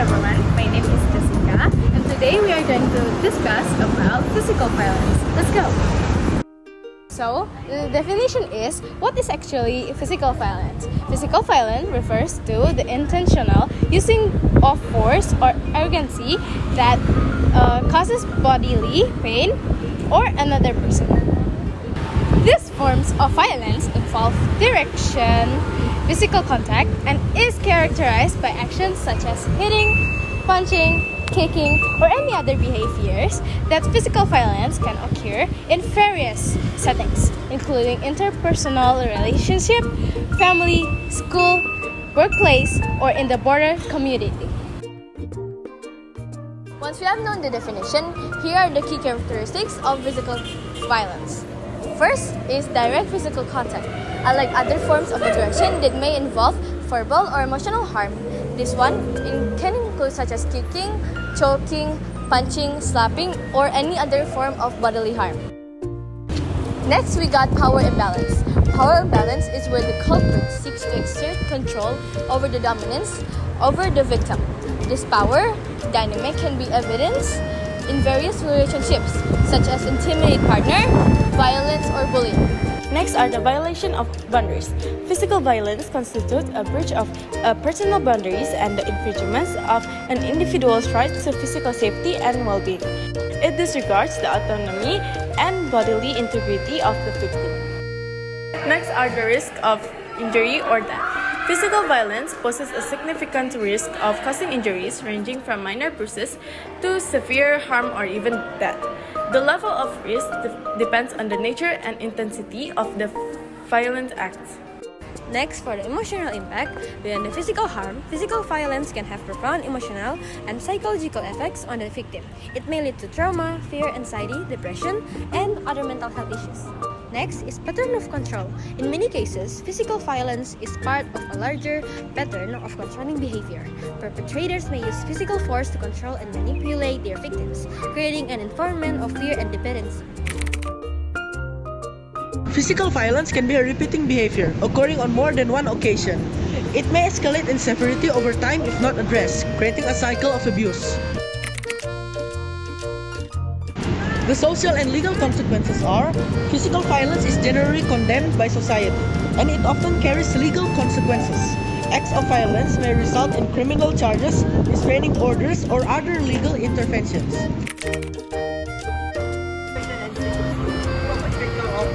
everyone, my name is Jessica and today we are going to discuss about physical violence. Let's go! So, the definition is, what is actually physical violence? Physical violence refers to the intentional using of force or arrogancy that causes bodily pain or another person. These forms of violence involve direction, physical contact, and is characterized by actions such as hitting, punching, kicking, or any other behaviors that physical violence can occur in various settings, including interpersonal relationship, family, school, workplace, or in the broader community. Once we have known the definition, here are the key characteristics of physical violence. First is direct physical contact. Unlike other forms of aggression that may involve verbal or emotional harm, this one can include such as kicking, choking, punching, slapping, or any other form of bodily harm. Next, we got power imbalance. Power imbalance is where the culprit seeks to exert control over the dominance over the victim. This power dynamic can be evidenced in various relationships, such as intimidate partner, violence, or bullying. Next are the violation of boundaries. Physical violence constitutes a breach of personal boundaries and the infringement of an individual's right to physical safety and well-being. It disregards the autonomy and bodily integrity of the victim. Next are the risk of injury or death. Physical violence poses a significant risk of causing injuries ranging from minor bruises to severe harm or even death. The level of risk depends on the nature and intensity of the violent acts. Next, for the emotional impact, beyond the physical harm, physical violence can have profound emotional and psychological effects on the victim. It may lead to trauma, fear, anxiety, depression, and other mental health issues. Next is pattern of control. In many cases, physical violence is part of a larger pattern of controlling behavior. Perpetrators may use physical force to control and manipulate their victims, creating an environment of fear and dependency. Physical violence can be a repeating behavior, occurring on more than one occasion. It may escalate in severity over time if not addressed, creating a cycle of abuse. The social and legal consequences are: physical violence is generally condemned by society, and it often carries legal consequences. Acts of violence may result in criminal charges, restraining orders, or other legal interventions.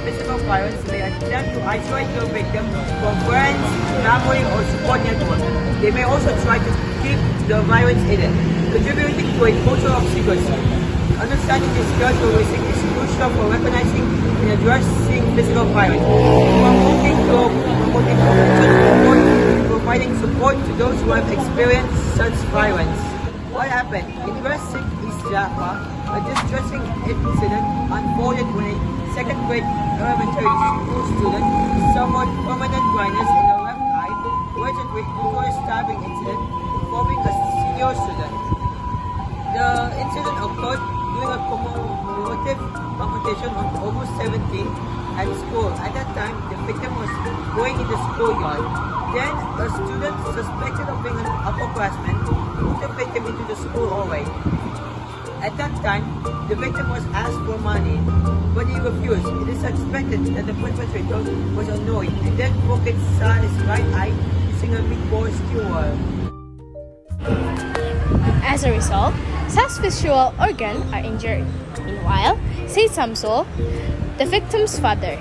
Physical violence may attempt to isolate the victim from friends, family, or support network. They may also try to keep the violence hidden, contributing to a culture of secrecy. Understanding this characteristic is crucial for recognizing and addressing physical violence, promoting providing support to those who have experienced such violence. What happened? In West East Java, a distressing incident unfolded when a second-grade elementary school student suffered permanent blindness in the left eye, allegedly due to a stabbing incident involving a senior student. The incident occurred during a commemorative competition on August 17 at school. At that time, the victim was going in the schoolyard. Then, a student suspected of being an upperclassman moved the victim into the school hallway. At that time, the victim was asked for money, but he refused. It is suspected that the perpetrator was annoyed and then broke his right eye using a meatball skewer. As a result, such visual organs are injured. Meanwhile, Said Samsul, the victim's father,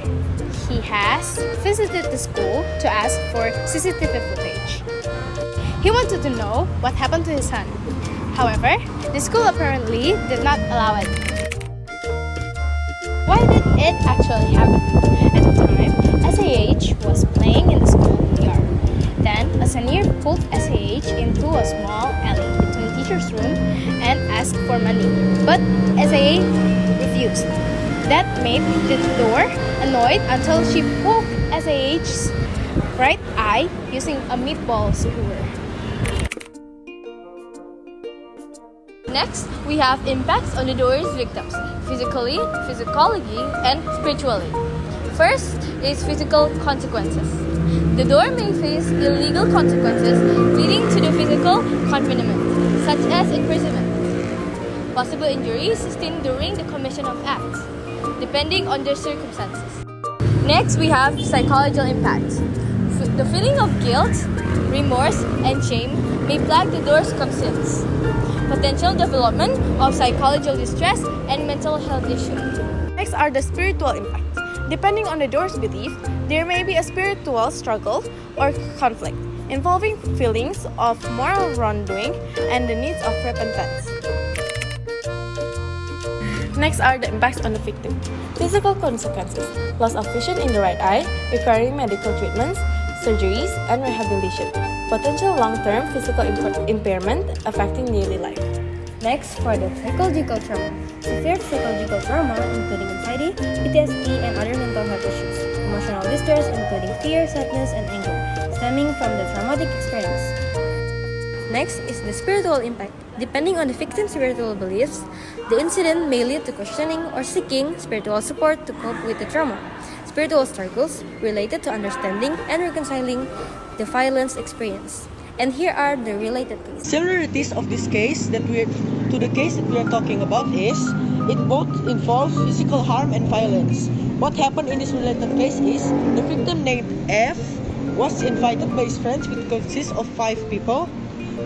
he has visited the school to ask for CCTV footage. He wanted to know what happened to his son. However, the school apparently did not allow it. Why did it actually happen? At the time, SAH was playing in the school yard. Then, a senior pulled SAH into a small alley between the teacher's room and asked for money. But SAH refused. That made the door annoyed until she poked SAH's right eye using a meatball skewer. Next, we have impacts on the door's victims, physically, psychologically, and spiritually. First is physical consequences. The door may face illegal consequences leading to the physical confinement, such as imprisonment, possible injuries sustained during the commission of acts, depending on their circumstances. Next, we have psychological impacts. The feeling of guilt, remorse, and shame may plague the door's conscience. Potential development of psychological distress and mental health issues. Next are the spiritual impacts. Depending on the door's belief, there may be a spiritual struggle or conflict involving feelings of moral wrongdoing and the needs of repentance. Next are the impacts on the victim. Physical consequences: loss of vision in the right eye, requiring medical treatments, surgeries, and rehabilitation. Potential long-term physical impairment affecting daily life. Next, for the psychological trauma. Severe psychological trauma, including anxiety, PTSD, and other mental health issues. Emotional distress, including fear, sadness, and anger, stemming from the traumatic experience. Next is the spiritual impact. Depending on the victim's spiritual beliefs, the incident may lead to questioning or seeking spiritual support to cope with the trauma. Spiritual struggles related to understanding and reconciling the violence experience. And here are the related cases. Similarities of this case to the case that we are talking about is it both involves physical harm and violence. What happened in this related case is the victim named F was invited by his friends, which consists of 5 people,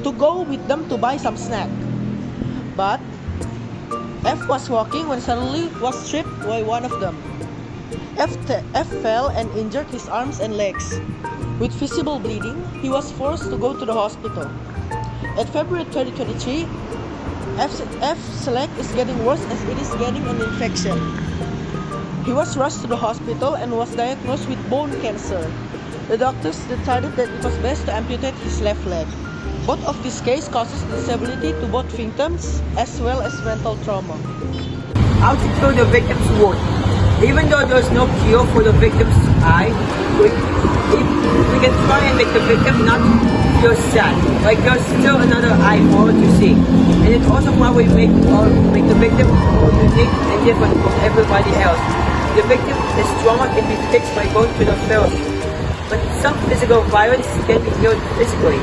to go with them to buy some snack. But F was walking when suddenly was tripped by one of them. F fell and injured his arms and legs. With visible bleeding, he was forced to go to the hospital. At February 2023, F's leg is getting worse as it is getting an infection. He was rushed to the hospital and was diagnosed with bone cancer. The doctors decided that it was best to amputate his left leg. Both of these cases causes disability to both victims as well as mental trauma. How to cure the victim's wound? Even though there's no cure for the victim's eye, we can try and make the victim not feel sad. Like there's still another eye for her to see. And it's also why we make the victim unique and different from everybody else. The victim's trauma can be fixed by going to the therapy. But some physical violence can be healed physically.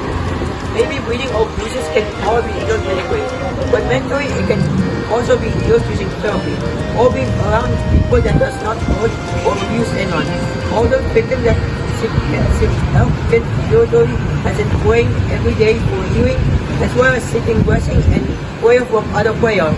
Maybe bleeding or bruises can all be healed medically. But mentally, it can also be healed using therapy, or being around people that does not hurt or abuse anyone. Although victims that can seek help can usually as in praying every day for healing, as well as seeking blessings and prayer from other prayers.